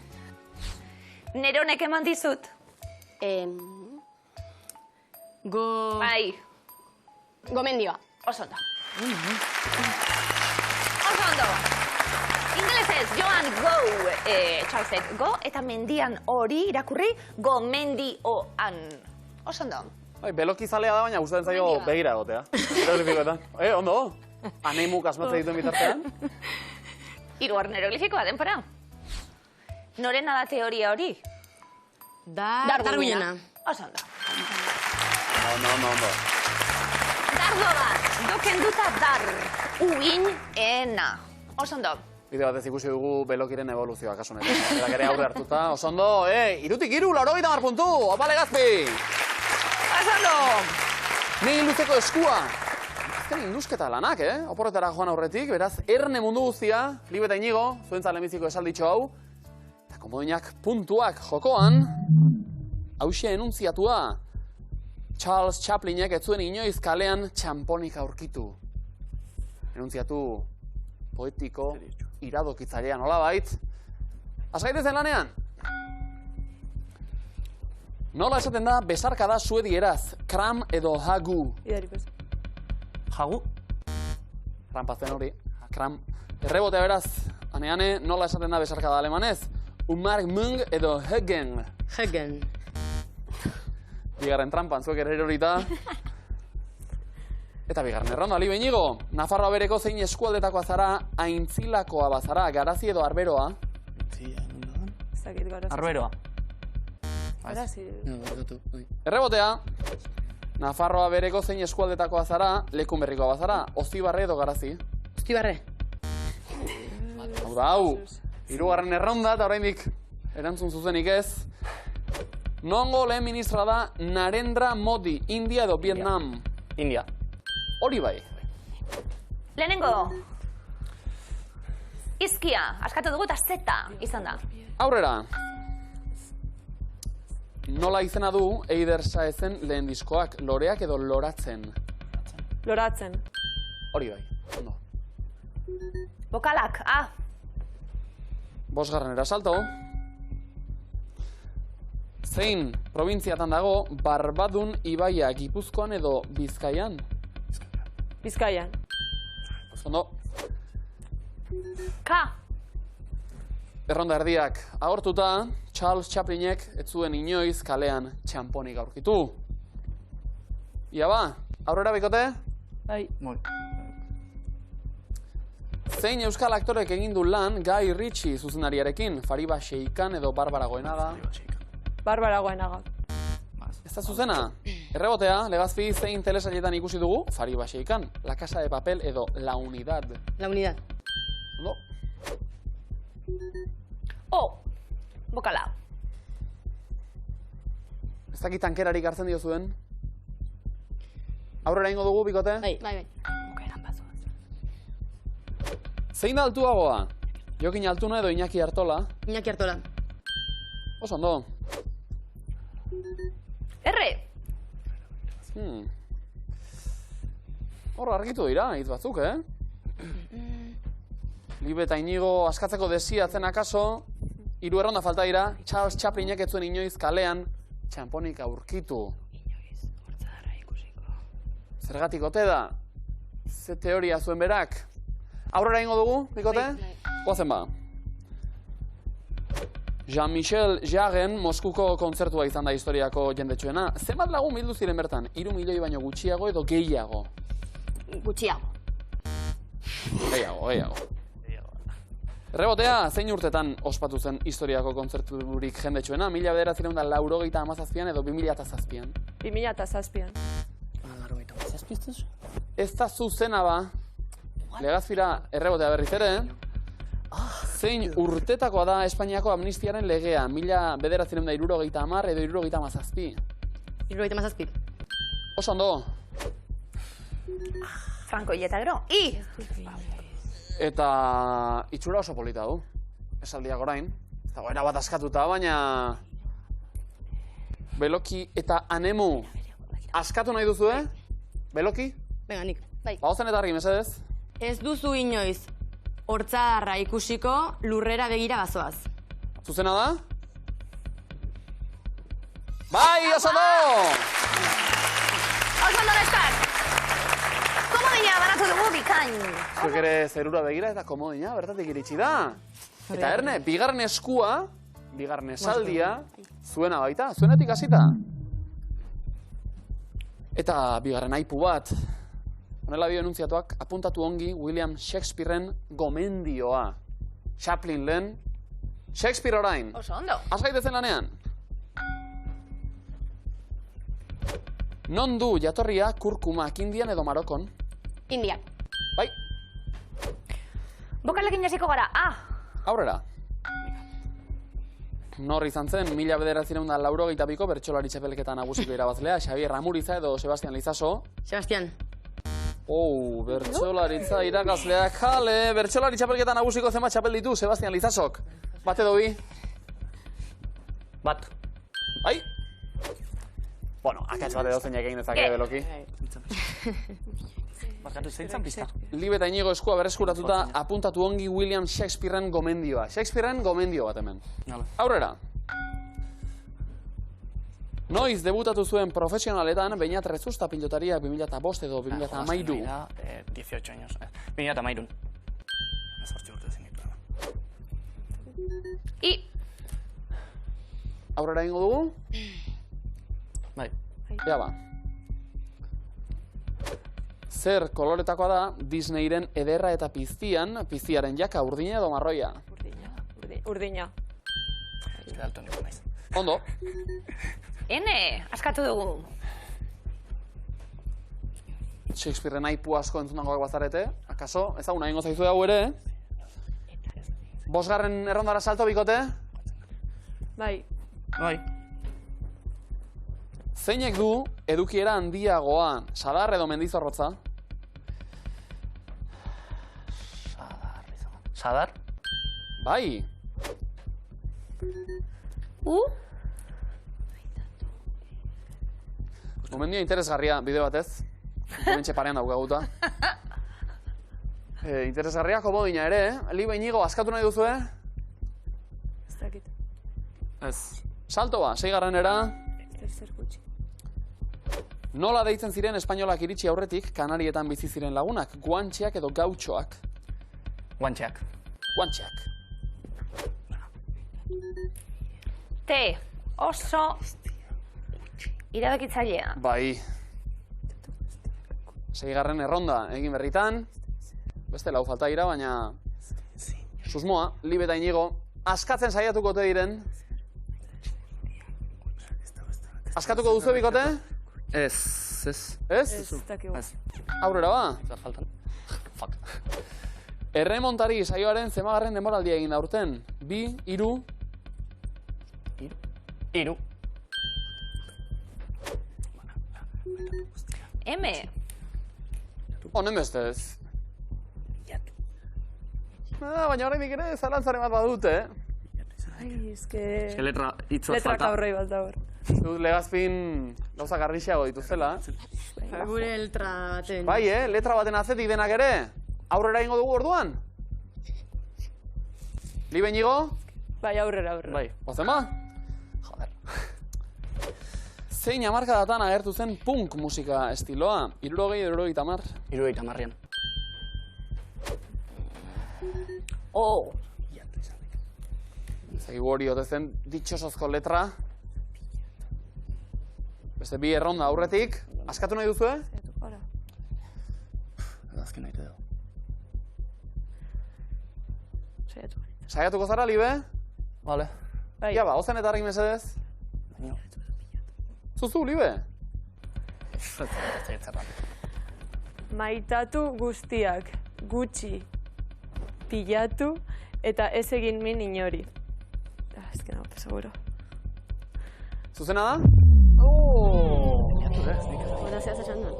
Neronek eman dizut. Bai, Gomendioa. oso ondo. Oso ondo. Ingelesez, Joan go, Charlesek, go, eta mendian hori irakurri, gomendioan. Oso ondo. Bai, beloki zalea da, baina gustatzen zaio begira egotea. Eroglifikoetan. Ondo. Aneimuk asmatzen dituen bitartean. 3. eroglifikoa denpara. Norena da teoria hori? Darwinena. Oso ondo. Ondo. Dardo bat, doken duta dar, uin, ena. Oso ondo. Bide batez ikusi dugu belokiren evoluzioa, kasu honetan. Eta gere aurre hartuta, oso ondo, 3-3, puntu, opa Legazpi! Oso ondo! Ni luzeko eskua. Azken induzketa lanak, Oporretara joan aurretik, beraz, erne mundu guztia, Libe eta Inigo, zuentza lehenbiziko esalditxo hau, eta komodinak puntuak jokoan, hauxe enuntziatua, Charles Chaplinek ez zuen inoiz kalean txamponik aurkitu. Enuntziatu poetiko, iradokitzailean nolabait. Azgaitezen lanean? Nola esaten da besarka da suedieraz, kram edo hagu? Idari pez. Jagu? Rampazten hori, kram. Errebotea beraz, ane, nola esaten da besarka da alemanez? Umarmung edo hegen. Hegen. Bigarren trampan, zuek ere erorita. Eta bigarren erronda, Libe Inigo. Nafarroa bereko zein eskualdetakoa zara, aintzilakoa bazara, garazi edo arberoa? Zakit garazi. Arberoa. Garazi. Errebotea. Nafarroa bereko zein eskualdetakoa zara, lekun berrikoa bazara, Ozibarre edo garazi? Ostibarre. Hau da, hau. Hirugarren erronda, eta oraindik erantzun zuzenik ez. Nongo lehen ministra da Narendra Modi, India edo Vietnam? India. Hori bai. Lehenengo. Izkia, askatu dugu eta zeta izan da. Aurrera. Nola izena du Eider Saezen lehen diskoak, loreak edo loratzen? Loratzen. Hori bai. Ondo. Bokalak, Bosgarren erasalto. Zein probintziatan dago Barbadun ibaia Gipuzkoan edo Bizkaian? Bizkaian. Ondo. Ka. Erronda erdiak agortuta, Charles Chaplinek ez zuen inoiz kalean txamponik aurkitu. Ia ba, aurrera bikote? Bai. Zein euskal aktorek egin du lan Guy Ritchie zuzendariarekin, Fariba Sheikan edo Barbara Goenaga? Barbara Goenaga. Ez da zuzena? Errebotea, Legazpi zein telesailetan ikusi dugu, Fariba Sheikan, La Casa de Papel edo La Unidad? La Unidad. Ondo. Bokala. Ez dakit tankerarik hartzen dio zuen? Aurrera ingo dugu, bikote? Bai. Bai. Zein da altuagoa? Jokin Altuna edo Iñaki Artola? Iñaki Artola. Oso ondo. Erre. Hor argitu dira, hitz batzuk, Libe eta Inigo askatzeko desiatzen akaso, 3 erronda falta dira, Charles Chaplinek ez zuen inoiz kalean txamponik aurkitu. Zergatik ote da? Ze teoria zuen berak? Aurrera ingo dugu, bikote? Goazen ba. Jean-Michel Jarren Moskuko kontzertua izan da historiako jendetsuena. Zenbat lagun bildu ziren bertan? 3 milioi baino gutxiago edo gehiago? Gutxiago. Gehiago. Rebotea, zein urtetan ospatu zen historiako kontzerturik jendetsuena? 1997an edo 2007an? 2007an. Ez da zuzena ba. Legazpira errebotea berriz ere. Zein urtetakoa da Espainiako amnistiaren legea? 1970 edo 1977? 77. Oso ondo. Franco eta gero. Eta itxura oso polita du. Esaldiak orain. Ez dagoena bat askatuta, baina... Beloki eta Anemu. Askatu nahi duzu, Beloki? Venga, nik. Bai. Bagozen eta argi, mesedez? Ez duzu inoiz hortzadarra ikusiko lurrera begira bazoaz. Zuzena da? Bai, oso ondo! Oso ondo neskak! Komodina banatu dugu bikain. Zuek ere zerura begira eta komodina, bertatik iritsi da. Eta erne, bigarren eskua, bigarren esaldia, zuena baita, zuenetik hasita. Eta bigarren aipu bat. Honela dio enuntziatuak, apuntatu ongi William Shakespearen gomendioa. Chaplin lehen, Shakespeare orain. Oso ondo. Azgaitezen lanean. Non du jatorria kurkumak Indian edo Marokon? India. Bai. Bokalekin hasiko gara, Aurrera. Nor izan zen, 1982ko bertsolari txapelketa nagusiko irabazlea, Xabier Ramuriza edo Sebastian Lizaso. Sebastian. Bertsolaritza irakasleak, jale, bertsolari txapelketa nagusiko zenbat txapel ditu Sebastian Lizasok. Bat edo bi? Bat. Bai? Bueno, akatz bat edo zeinak egin dezake beloki. Barkatu, zeintzan pista? Libe eta Inigo eskua berreskuratuta apuntatu ongi William Shakespearen gomendioa. Shakespearen gomendio bat hemen. Aurrera. Noiz debutatu zuen profesionaletan Beñat Rezusta pilotaria 2005 edo 2013. 18 años. 2013. Aurrera ingo dugu? Bai. Ja ba. Zer koloretakoa da Disneyren ederra eta piztiaren jaka urdina edo marroia? Urdina. Daltoniko naiz. Ondo. Ene, askatu dugu. Shakespearen aipu asko entzunangoak bazarete. Akaso, ezaguna ingo zaizu hau ere? Bosgarren errondara salto bikote? Bai. Bai. Zeinek du edukiera handiagoa, Sadar edo Mendizorrotza? Sadar? Bai. Gomendio interesgarria, bide batez. Hementxe parean daukaguta. Interesgarria, komodina ere, Libe Inigo, askatu nahi duzu, Ez dakit. Ez. Salto ba, 6. Zer gutxi. Nola deitzen ziren espainolak iritsi aurretik Kanarietan bizi ziren lagunak? Guantxeak edo gautxoak? Guantxeak. Guantxeak. Oso iradokitzailea. Bai. 6. erronda egin berritan. Beste lau falta dira, baina susmoa, Libe eta Inigo, askatzen saiatuko ote diren. Askatuko duzu bikote? Ez. Ez? Ez dakigu. Aurrera ba? Zer faltan. Fuck. Erremontari saioaren zemagarren denboraldia egin da urten. 2, 3... Hiru. Eme. Honen bestez. Baina horrein ere zalantzaren bat badute, Ai, eske... Letra hitz bat Letra falta. kaurroi bat da hor. Dut legazpin gauza garrixeago dituztela. Gure letra baten. Bai, letra baten atzetik denak ere. Aurrera ingo dugu orduan? Libe Inigo? Bai, aurrera. Bai. Ozen ba? Joder. Zein hamarkadatan agertu zen punk musika estiloa? 60, 70? 70. Zagi hori ote zen ditxosozko letra. Beste 2 erronda aurretik. Askatu nahi duzu, Azken nahi edo. Saiatuko zara, Libe? Vale. Bai. Ja ba, ozen eta argi mesedez. Zuzu, Libe? Maitatu guztiak, gutxi, pilatu eta ez egin min inori. Ez que nago, seguro. Zuzena da? Hora zehaz esan duen.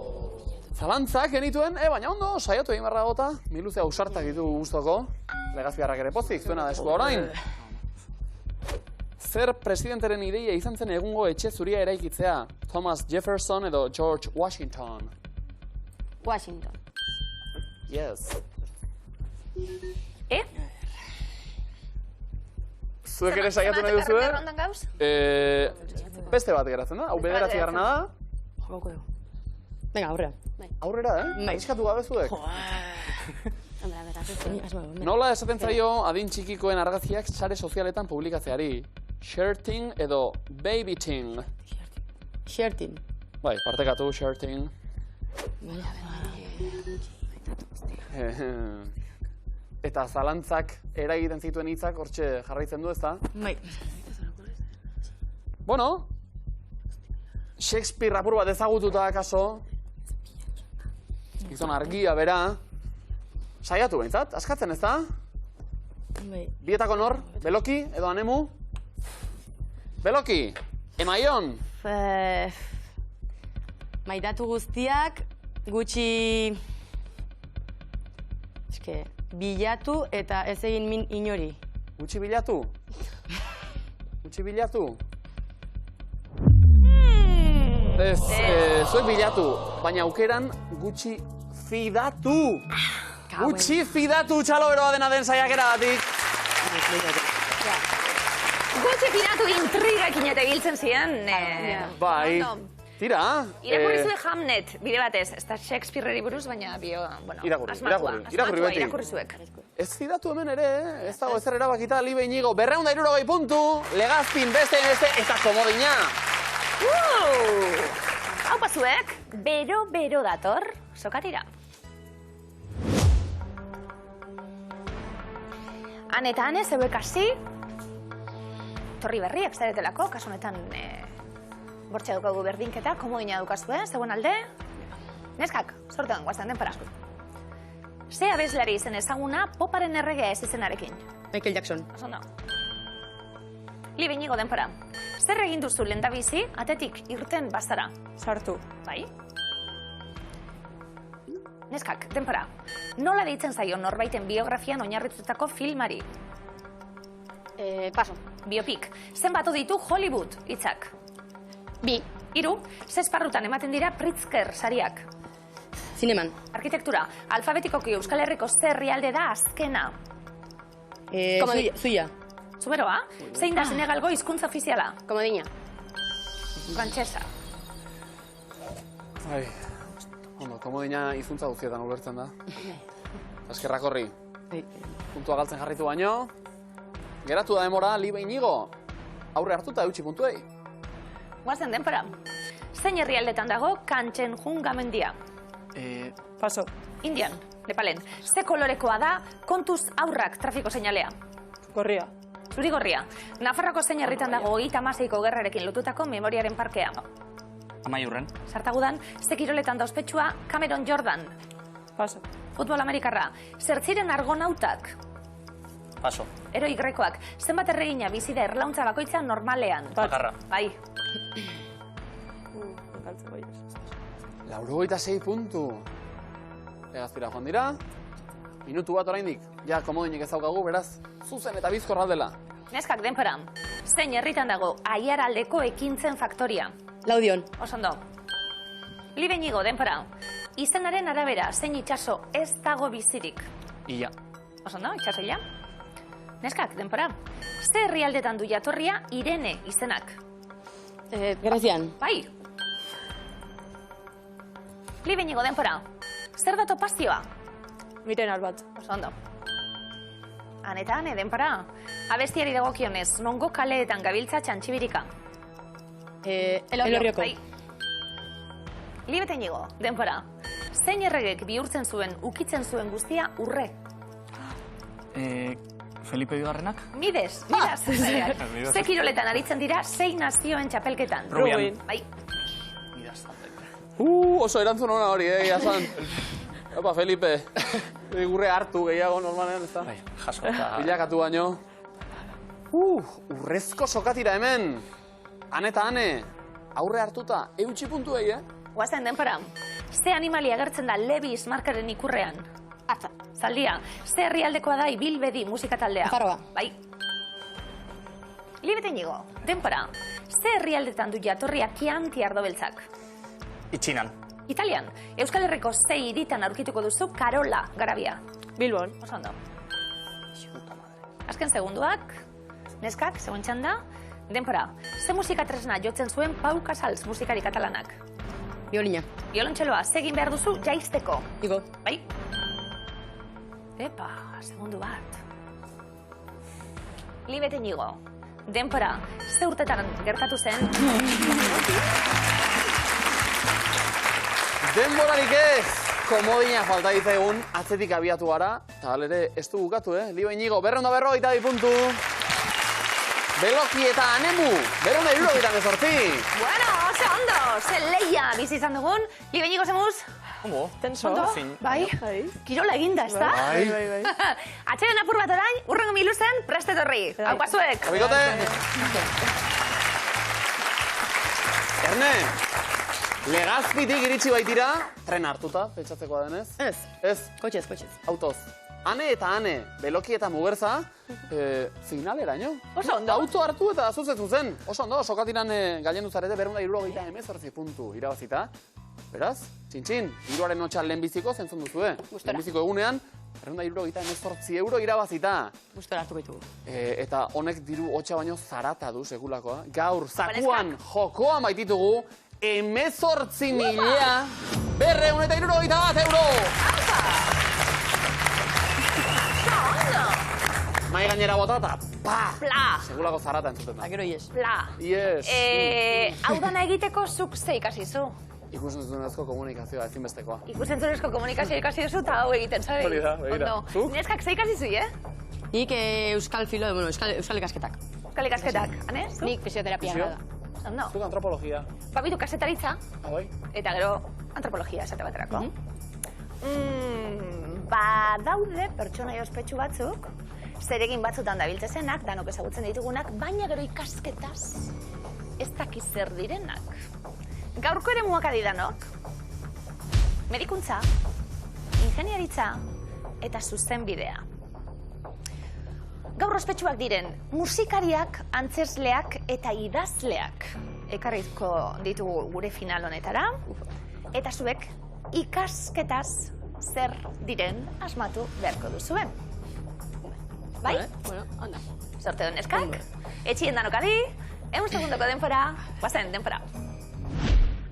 Zalantzak genituen, baina ondo, saiatu egin barra gota. Miluze ausartak ditu guztoko. Legazpiarrak ere pozik, zuena da eskua orain. Zer presidenteren ideia izan zen egungo etxe zuria eraikitzea? Thomas Jefferson edo George Washington? Washington. Yes. Zuek ere saiatu nahi duzu, Errondan gauz? Beste bat geratzen da, hau 9. da. Venga, aurrera. Aurrera, Aiskatu gabe zuek. Nola esaten zaio adin txikikoen argazkiak sare sozialetan publikatzeari? Shirting edo babyting? Shirting. Bai, partekatu, shirting. Eta zalantzak eragiten zituen hitzak hortxe jarraitzen du, ezta? Bai. Bueno, Shakespeare apur bat ezagututa akaso, gizon argia bera, Saiatu behintzat, askatzen ez da? Bai. Bietako nor, Beloki edo Anemu? Beloki, Emaion. Maitatu guztiak, gutxi... Eske, bilatu eta ez egin min inori. Gutxi bilatu? Gutxi bilatu? Ez, zuek bilatu, baina aukeran gutxi fidatu. Gutxi fidatu txalo beroa dena den saiakera batik. Gutxi fidatu intrigakin eta biltzen ziren. Bai, tira. Irakurri zuen Hamnet, bide batez. Ez da Shakespeareri buruz, baina irakurri beti. Irakurri zuek. Ez fidatu hemen ere, ez dago ezer erabakita, Libe Inigo, 260 puntu, Legazpin beste, eta komodina. Hau pazuek, bero dator, sokatira. Han eta hane, zeuek hasi, torri berriak zaretelako, kasu honetan bortxe dukagu berdinketa, komodina dukazue, zeuen alde. Neskak, sortean, guazten denpara. Ze abeslari izen ezaguna poparen erregea ez izenarekin? Michael Jackson. Osondo. Libe Inigo denpara. Zer egin duzu lehendabizi, atetik irten bazara? Sartu. Bai? Neskak, denpara. Nola deitzen zaio norbaiten biografian oinarritutako filmari? Paso. Biopik. Zenbatu ditu Hollywood hitzak? 2. 3. Ze esparrutan ematen dira Pritzker sariak? Zineman. Arkitektura. Alfabetikoki Euskal Herriko ze herrialde da azkena? Zuia. Zuberoa? Zein da Senegalgo hizkuntza ofiziala? Komodina. Frantsesa. Bai, ondo, komodina hizkuntza guztietan ulertzen da. Eskerrak horri. Puntua galtzen jarritu baino. Geratu da demora, Libe Inigo. Aurre hartuta eutxi puntuei. Guazen denpara. Zein herrialdetan dago Kanchenjunga mendia? Paso. Indian, Nepalen. Ze kolorekoa da kontuz aurrak trafiko seinalea? Gorria. Zuri-gorria. Nafarroko zein herritan dago 36ko gerrarekin lotutako memoriaren parkea? Amaiurren. Sartagudan, ze kiroletan da ospetsua Cameron Jordan? Paso. Futbol Amerikarra. Zertziren argonautak? Paso. Eroi grekoak. Zenbat erregina bizi da erlauntza bakoitza normalean? Bakarra. Bai. Galtzeko ez. 96 puntu. Egaztira joan dira. Minutu bat oraindik. Ja, komodinik ez daukagu, beraz, zuzen eta bizkor aldela. Neskak denpara. Zein herritan dago Aiaraldeko ekintzen faktoria? Laudion. Osondo. Libe Inigo denpara. Izenaren arabera, zein itxaso ez dago bizirik? Ia. Osondo, itxaso ila. Neskak denpara. Ze herrialdetan du jatorria Irene izenak? Grezian. Bai. Libe Inigo denpara. Zer da topazioa? Miren albat. Osondo. Han eta hane denpara. Abestiari dagokionez, nongo kaleetan gabiltza txantxibirika? Elorrioko. Bai. Libe Inigo, denpara. Zein erregek bihurtzen zuen, ukitzen zuen guztia urre? Felipe Bigarrenak? Mides, midas. Ze kiroletan aritzen dira, zein nazioen txapelketan? Rubian. Bai. Oso erantzun hona hori, jasan. Opa, Felipe. Gurre hartu gehiago normalean, ez da? Bai, jaso eta... Bilakatu baino. Urrezko sokatira hemen. Han eta hane. Aurre hartuta, eutxi puntuei, Guazen denpara. Ze animalia agertzen da Levis markaren ikurrean? Atza. Zaldia. Ze herrialdekoa da Ibilbedi musika taldea? Nafarroa. Bai. Libe Inigo, denpara. Ze herrialdetan du jatorria Chianti ardobeltzak? Itxinan. Italian. Euskal Herriko ze hiritan aurkituko duzu Karola garabia? Bilbon. Oso ondo. Azken segunduak. Neskak, zegoen txanda. Denpora. Ze musika tresna jotzen zuen Pau Casals musikari katalanak? Biolina. Biolontxeloa, zegin behar duzu jaizteko? Igo. Bai? Epa, segundu bat. Libe Inigo, denpora, ze urtetan gertatu zen? Denborarik ez! Komodina falta ditzaigun, atzetik abiatu gara. Eta ere, ez du bukatu, Libe Inigo, 252 puntu. Beloki eta Anemu, 278. Bueno, oso ondo, ze leia bizi izan dugun. Libeniko zemuz? Ondo. Tenso. Ondo? Fin. Bai? Kirola eginda, ez da? Bai. Atxeden apur bat orain, urrengo miluzen, prestetorri. Hau pasuek. Abikote! Erne, Legazpitik iritsi baitira, tren hartuta, pentsatzeko denez. Ez, Ez, kotxez. autoz. Ane eta Ane, Beloki eta Mugerza, finaleraino. Oso ondo. Auto hartu eta zuzetu zen. Oso ondo, sokatiran gailendu zarete 278 puntu irabazita. Beraz, txintxin, hiruaren notxan lehenbiziko zentzun duzue. Lehenbiziko egunean, 278 euro irabazita. Gustora hartuko ditugu. Eta honek diru hotxa baino zarata du sekulakoa. Gaur, zakuan, jokoan baititugu, 18.271 euro! Mai gainera bota eta pa! Pla! Segulako zarata entzuten da. Gero ies. Pla! Yes! Hau dana egiteko zuk ze ikasi zu. Ikusentzunezko komunikazioa ezinbestekoa. Ikusentzunezko komunikazio ikasi duzu eta hau egiten, sabe? Hori da, begira. Ondo. Zuk? Neskak ze ikasi zu, Nik euskal filo, bueno, euskal ikasketak. Euskal ikasketak, ane? Zu? Nik fisioterapia Fisio? da. Ondo. Zuk antropologia. Babitu kasetaritza, Bai? eta gero antropologia esate baterako. Badaude pertsonai ospetsu batzuk, zeregin batzutan dabiltzezenak, danok ezagutzen ditugunak, baina gero ikasketaz ez dakiz zer direnak. Gaurko ere muak adidanok, medikuntza, ingeniaritza eta zuzenbidea. Gaur ospetsuak diren musikariak, antzesleak eta idazleak ekarriko ditugu gure final honetara, eta zuek ikasketaz zer diren asmatu beharko duzuen. Bai? Bueno, onda. Sorte duen eskak, etxien danok adi, 1 segundoko denpora, guazen denpora.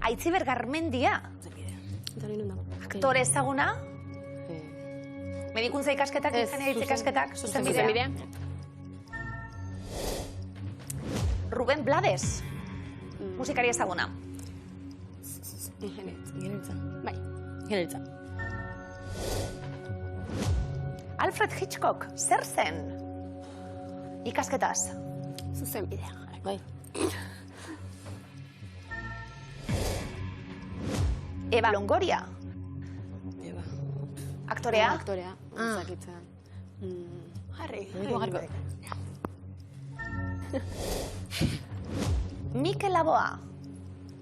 Aitziber Garmendia, aktore ezaguna, medikuntza ikasketak, ingeniaritza ikasketak, zuzenbidea. Ruben Blades, musikari ezaguna. Ingeniaritza. Bai. Ingeniaritza. Alfred Hitchcock, zer zen? Ikasketaz. Zuzenbidea. Bai. Eva Longoria, Eba. aktorea. Aktorea. Zakitza. Harri. Jarriko. Mikel Laboa,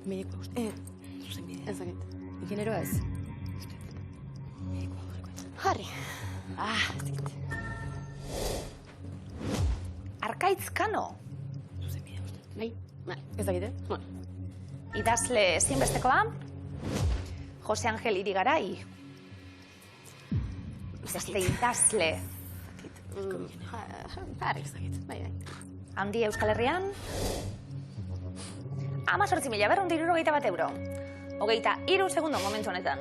Mediko uste. Zuzenbidea. Ez zakit. Ingenieroa ez. Harri. Arkaitz Kano, Bai. Bai. Ez zakit, Bueno. idazle ezinbestekoa. Jose Angel Irigaray, beste idazle. Harri, ez zakit. Bai, bai. Handi Euskal Herrian. 18.271 euro. 23 segundo momentu honetan.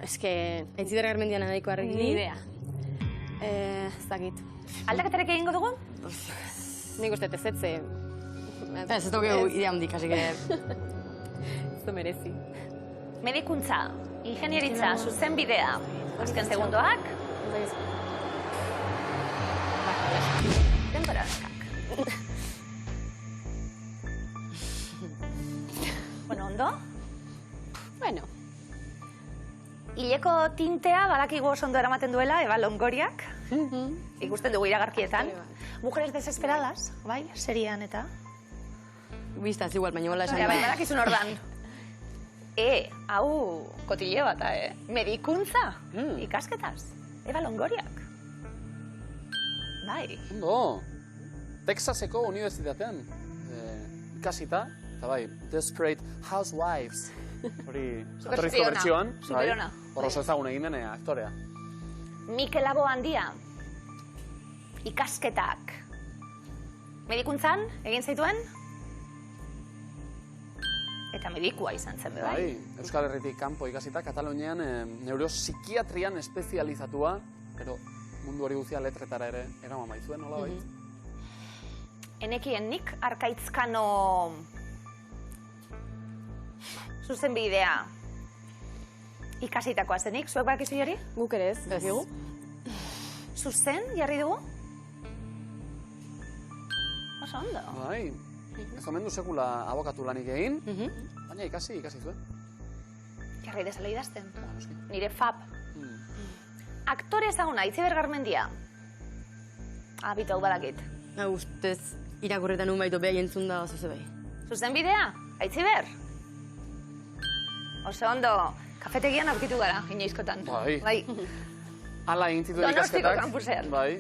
Ez que... Aitziber Garmendian nahiko argi. Ni idea. Ez dakit. Aldaketarik egingo dugu? Nik uste tezetze... Ez dugu idea handik, así que... Ez du merezi. Medikuntza, ingenieritza, zuzenbidea. Azken segundoak. Denbora eskak. Bueno, ondo? Bueno. Hileko tintea badakigu oso ondo eramaten duela, Eva Longoriak. Ikusten dugu iragarkietan. Mujeres desesperadas, bai, serian eta. Bistaz igual, baina bola esan. Bai, badakizun ordan. Hau, kotile bat, medikuntza, ikasketaz. Eva Longoriak. Bai. Ondo, Texaseko unibertsitatean ikasita, eta bai, Desperate Housewives. Hori, atorrizko bertsioan. Superona. Hor oso ezagun egin den aktorea. Mikel Laboa handia. Ikasketak. Medikuntzan, egin zaituen? Eta medikua izan zen, bai? Bai, Euskal Herritik kanpo ikasita, Katalunian neuropsikiatrian espezializatua, pero mundu hori guztia letretara ere eraman baizuen, nola bai? Enekien nik Arkaitzkano zuzenbidea ikasitakoa zenik, zuek badakizu hori? Guk ere ez. Dakigu? Zuzen, jarri dugu? Oso ondo. Bai, ez omen du sekula abokatu lanik egin, baina ikasi zuen. Jarri dezala idazten. Nire fab. Aktore ezaguna, Itziber Garmendia. Abitu hau badakit. Ustez, irakurretan un baitu beha jentzun da oso zebai. Zuzenbidea, Aitziber? Oso ondo, kafetegian aurkitu gara, inoizkotan. Bai. Ala egin zituen Donostiko ikasketak. kampusean. Bai.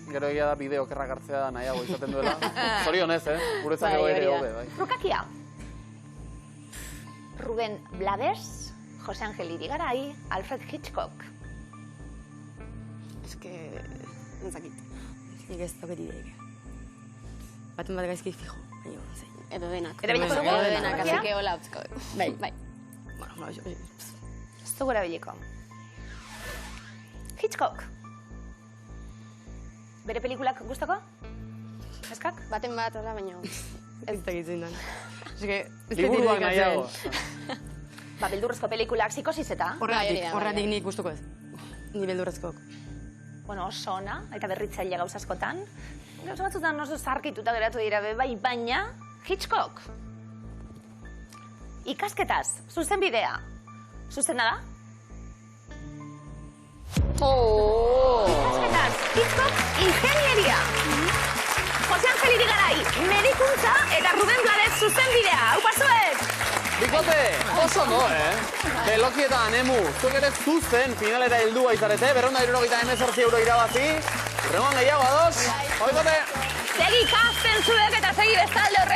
Gero egia da bideo okerrak hartzea nahiago izaten duela. Zorionez, guretzako ere hobe, bai. Rukakia. Ruben Blades, Jose Angel Irigaray, Alfred Hitchcock. Ez que... entzakit. Nik ez toket ideik. Baten bat gaizki fijo. Edo denak. Erabiliko dugu? Edo denak, Rukakia? así que hola utziko. Bai. Bai. Ez dugu erabiliko. Hitchcock. Bere pelikulak gustoko? Eskak? Baten bat, hola, baina... Ez dakit zein dan. Liburuak nahiago. Ba, beldurrezko pelikulak psikosis eta? Horratik nik gustoko ez. Ni beldurrezkoak. Bueno, oso ona, eta berritzaile gauza askotan. Gauza batzutan oso zarkituta geratu dira be, bai, baina Hitchcock. Ikasketaz, zuzenbidea. Zuzena da? Ikasketaz, Hitchcock, ingenieria. Jose Angel Irigaray, medikuntza, eta Ruben Blades zuzenbidea. Hau pasuet! Bikote, oso ondo, Beloki eta Anemu, zuek ere zuzen finalera heldua izarete, 278 euro irabazi. Urrengoan gehiago ados, bikote! Segi ikasten zuek eta segi bestalde horre